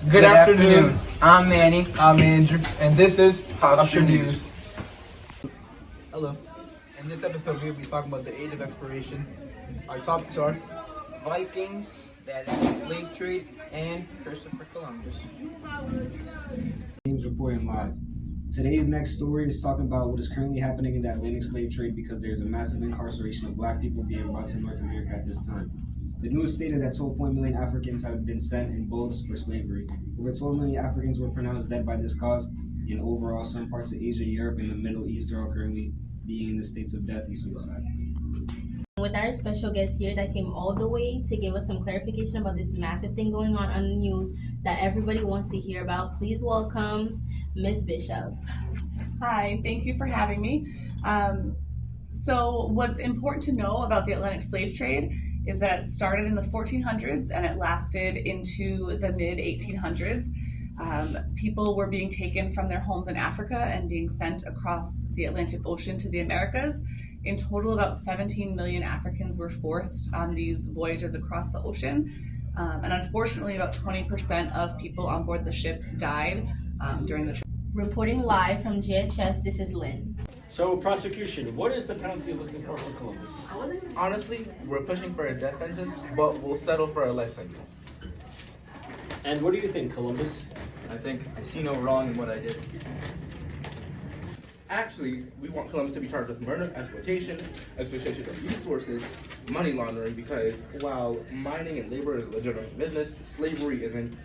Good afternoon. I'm Manny. I'm Andrew, and this is Hofstra Hofstra News. News. Hello. In this episode, we'll be talking about the age of exploration. Our topics are Vikings, the Atlantic slave trade, and Christopher Columbus. James reporting live. Today's next story is talking about what is currently happening in the Atlantic slave trade because there's a massive incarceration of black people being brought to North America at this time. The news stated that 12 million Africans have been sent in boats for slavery. Over 12 million Africans were pronounced dead by this cause, and overall, some parts of Asia, Europe, and the Middle East are all currently being in the states of death and suicide. With our special guest here that came all the way to give us some clarification about this massive thing going on the news that everybody wants to hear about, please welcome Ms. Bishop. Hi, thank you for having me. So what's important to know about the Atlantic slave trade is that it started in the 1400s and it lasted into the mid 1800s. People were being taken from their homes in Africa and being sent across the Atlantic Ocean to the Americas. In total, about 17 million Africans were forced on these voyages across the ocean. And unfortunately, about 20% of people on board the ships died during the trip. Reporting live from GHS, this is Lynn. So, prosecution, what is the penalty you're looking for Columbus? honestly, we're pushing for a death sentence, but we'll settle for a life sentence. And what do you think, Columbus? I think I see no wrong in what I did. Actually, we want Columbus to be charged with murder, exploitation of resources, money laundering, because while mining and labor is a legitimate business, slavery isn't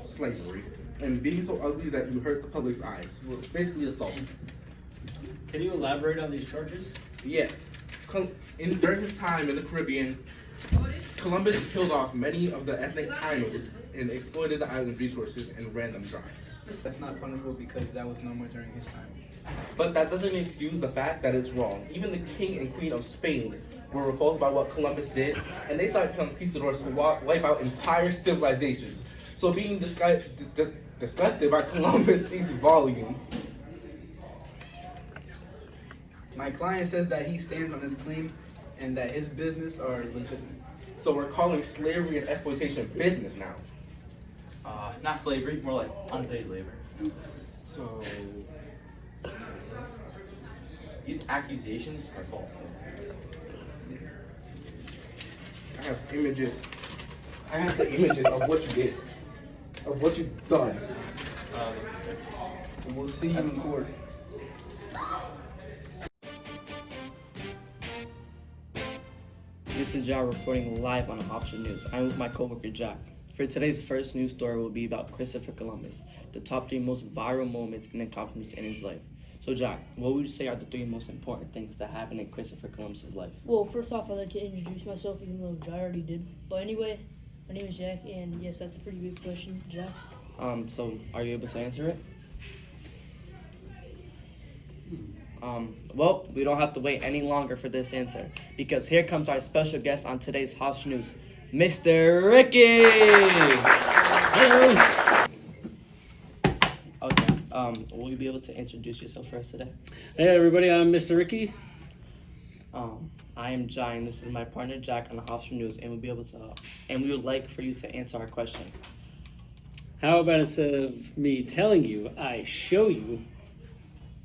slavery. And being so ugly that you hurt the public's eyes. We're basically assault. Can you elaborate on these charges? Yes. During his time in the Caribbean, Columbus killed off many of the ethnic Tainos and exploited the island's resources and ran them dry. That's not punishable because that was normal during his time. But that doesn't excuse the fact that it's wrong. Even the king and queen of Spain were repulsed by what Columbus did, and they started conquistadors to wipe out entire civilizations. So being disgusted by Columbus speaks volumes. My client says that he stands on his claim and that his business are legitimate. So we're calling slavery and exploitation business now. Not slavery, more like unpaid labor. So These accusations are false. I have images. I have the images of what you did, of what you've done. We'll see you in court. This is Jack reporting live on Hofstra News. I'm with my coworker Jack. For today's first news story will be about Christopher Columbus, the top 3 most viral moments and accomplishments in his life. So Jack, what would you say are the 3 most important things that happened in Christopher Columbus's life? Well, first off, I'd like to introduce myself, even though Jai already did. But anyway, my name is Jack, and yes, that's a pretty big question, Jack. So are you able to answer it? Well, we don't have to wait any longer for this answer, because here comes our special guest on today's Hofstra News, Mr. Ricky! Hello! Okay, will you be able to introduce yourself for us today? Hey everybody, I'm Mr. Ricky. I am Jai, and this is my partner Jack on the Hofstra News, and we would like for you to answer our question. How about instead of me telling you, I show you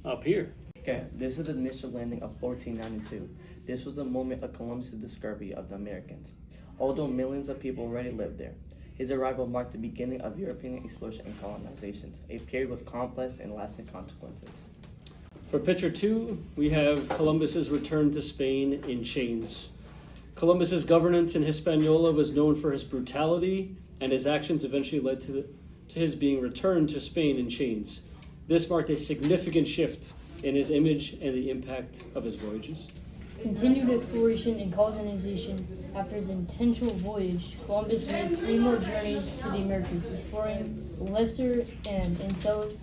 up here? Okay, this is the initial landing of 1492. This was the moment of Columbus' discovery of the Americans. Although millions of people already lived there, his arrival marked the beginning of European exploration and colonizations, a period with complex and lasting consequences. For picture 2, we have Columbus's return to Spain in chains. Columbus's governance in Hispaniola was known for his brutality, and his actions eventually led to his being returned to Spain in chains. This marked a significant shift in his image and the impact of his voyages. Continued exploration and colonization. After his intentional voyage, Columbus made 3 more journeys to the Americas, exploring Lesser and Antilles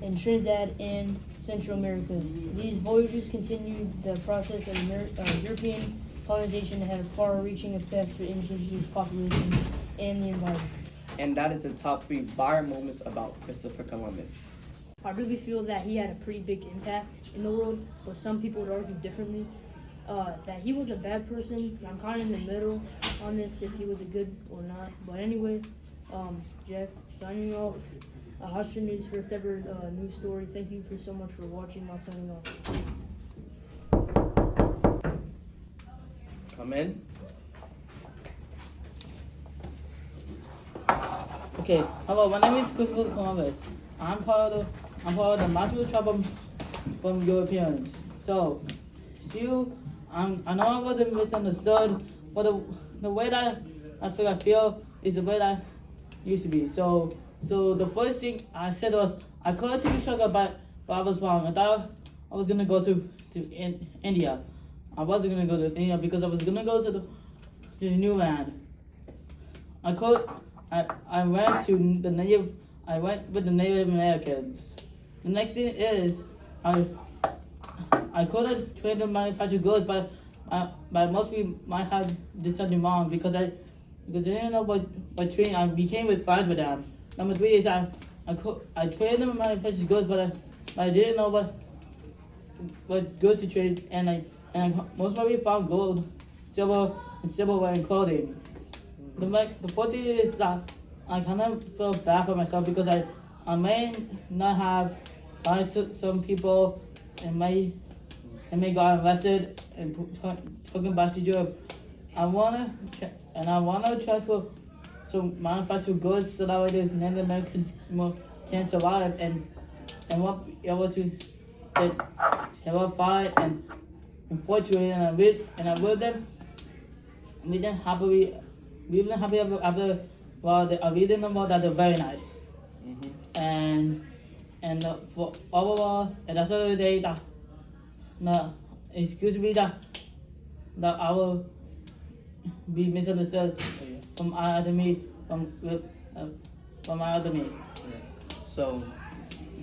and Trinidad and Central America. These voyages continued the process of European colonization that had far-reaching effects for indigenous populations and the environment. And that is the top 3 viral moments about Christopher Columbus. I really feel that he had a pretty big impact in the world, but some people would argue differently. That he was a bad person. I'm kind of in the middle on this, if he was a good or not. But anyway, Jack, signing off. Hofstra News, first ever news story. Thank you for so much for watching. I'm signing off. Come in. Okay, hello. My name is Christopher Columbus. I'm part of the Montreal tribe from Europeans. So, I know I wasn't misunderstood, but the way that I feel is the way that I used to be. So the first thing I said was I could have taken sugar, but I was wrong. I thought I was gonna go to India. I wasn't gonna go to India because I was gonna go to the new land. I went with the Native Americans. The next thing is I could have trained to manufacture goods, but most people might have did something wrong because they didn't know what train. I became friends with them. Number 3 is I trained them to manufacture goods, but I didn't know what goods to trade, and most of my found gold, silverware, and clothing. The 4th thing is that I kind of feel bad for myself because I may not have some people and may got arrested and taken back to Europe. I wanna transfer some manufactured goods so that way these Native Americans can survive and won't be able to get terrified and unfortunately and I with them. We didn't happily after well I read them about that they're very nice. And for overall and that's the day that excuse me that I will be misunderstood from my enemy from my enemy. So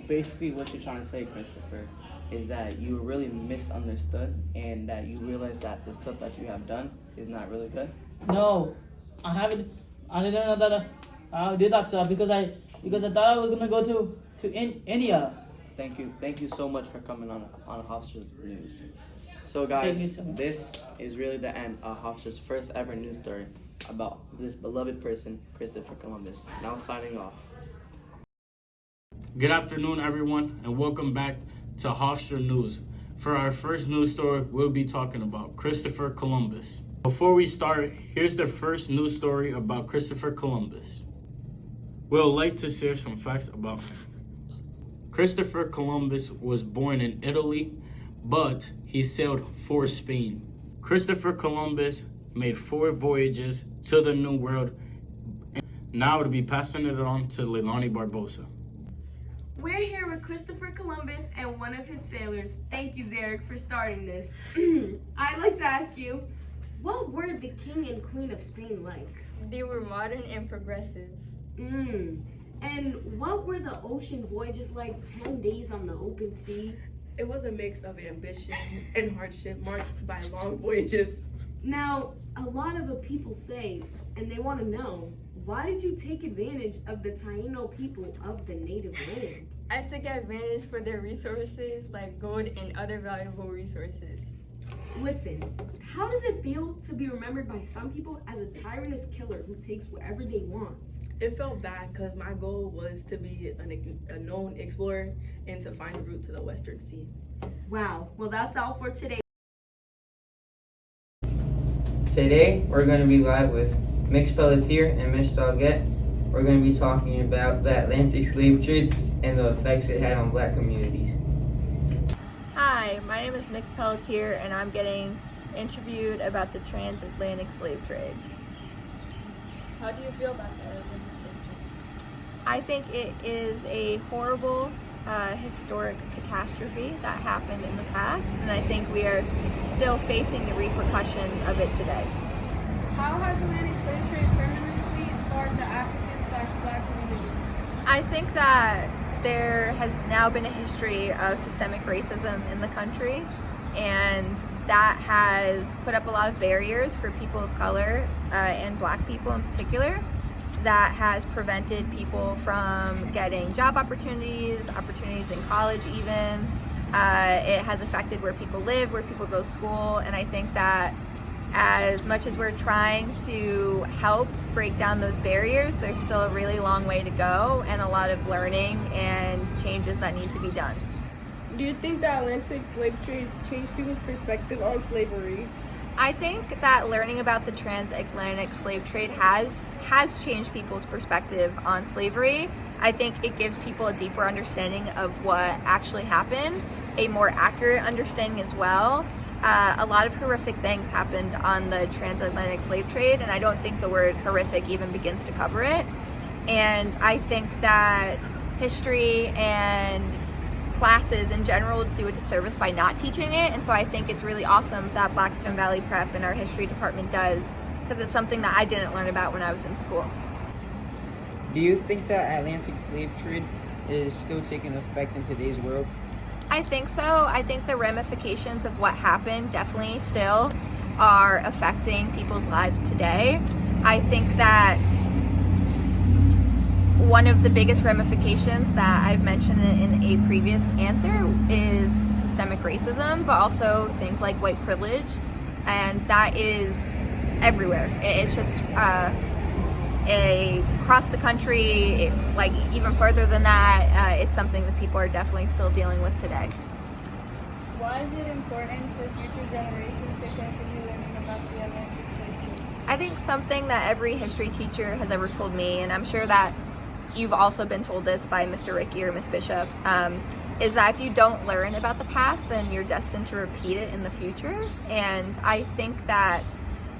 basically what you're trying to say, Christopher, is that you were really misunderstood and that you realize that the stuff that you have done is not really good? No, I haven't. I didn't know that I did that stuff because I thought I was gonna go to India. Thank you so much for coming on Hofstra's News. So guys, this is really the end of Hofstra's first ever news story about this beloved person, Christopher Columbus. Now signing off. Good afternoon, everyone, and welcome back to Hofstra News. For our first news story, we'll be talking about Christopher Columbus. Before we start, here's the first news story about Christopher Columbus. We'd like to share some facts about him. Christopher Columbus was born in Italy, but he sailed for Spain. Christopher Columbus made 4 voyages to the New World. Now to be passing it on to Leilani Barbosa. We're here with Christopher Columbus and one of his sailors. Thank you, Zarek, for starting this. I'd like to ask you, what were the king and queen of Spain like? They were modern and progressive. And what were the ocean voyages like, 10 days on the open sea? It was a mix of ambition and hardship marked by long voyages. Now, a lot of the people say, and they want to know, why did you take advantage of the Taino people of the native land? I took advantage for their resources like gold and other valuable resources. Listen, how does it feel to be remembered by some people as a tyrannous killer who takes whatever they want? It felt bad because my goal was to be a known explorer and to find a route to the Western Sea. Wow, well that's all for today. Today, we're going to be live with Mix Pelletier and Miss Doggett. We're going to be talking about the Atlantic slave trade and the effects it had on black communities. Hi, my name is Mix Pelletier and I'm getting interviewed about the transatlantic slave trade. How do you feel about the Atlantic slave trade? I think it is a horrible historic catastrophe that happened in the past, and I think we are still facing the repercussions of it today. How has Atlantic slave trade permanently scarred the African/Black community? I think that there has now been a history of systemic racism in the country, and that has put up a lot of barriers for people of color and Black people in particular. That has prevented people from getting job opportunities in college even. It has affected where people live, where people go to school, and I think that as much as we're trying to help break down those barriers, there's still a really long way to go and a lot of learning and changes that need to be done. Do you think the Atlantic slave trade changed people's perspective on slavery? I think that learning about the transatlantic slave trade has changed people's perspective on slavery. I think it gives people a deeper understanding of what actually happened, a more accurate understanding as well. A lot of horrific things happened on the transatlantic slave trade, and I don't think the word horrific even begins to cover it. And I think that history and classes in general do a disservice by not teaching it, and so I think it's really awesome that Blackstone Valley Prep and our history department does, because it's something that I didn't learn about when I was in school. Do you think that Atlantic slave trade is still taking effect in today's world? I think so. I think the ramifications of what happened definitely still are affecting people's lives today. I think that one of the biggest ramifications that I've mentioned in a previous answer is systemic racism, but also things like white privilege, and that is everywhere. It's just across the country, like even further than that, it's something that people are definitely still dealing with today. Why is it important for future generations to continue learning about the Atlantic slave trade? I think something that every history teacher has ever told me, and I'm sure that you've also been told this by Mr. Ricky or Miss Bishop, is that if you don't learn about the past, then you're destined to repeat it in the future. And I think that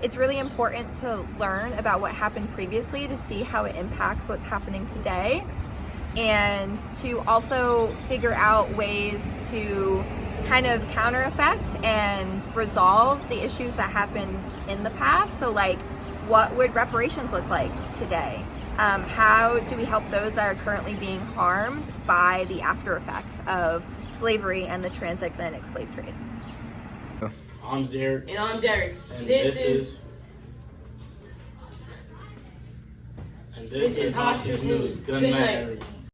it's really important to learn about what happened previously to see how it impacts what's happening today, and to also figure out ways to kind of counter effect and resolve the issues that happened in the past. So like, what would reparations look like today? How do we help those that are currently being harmed by the after effects of slavery and the transatlantic slave trade? I'm Zaire. And I'm Derek. And this is Hofstra's News. Good night, everyone.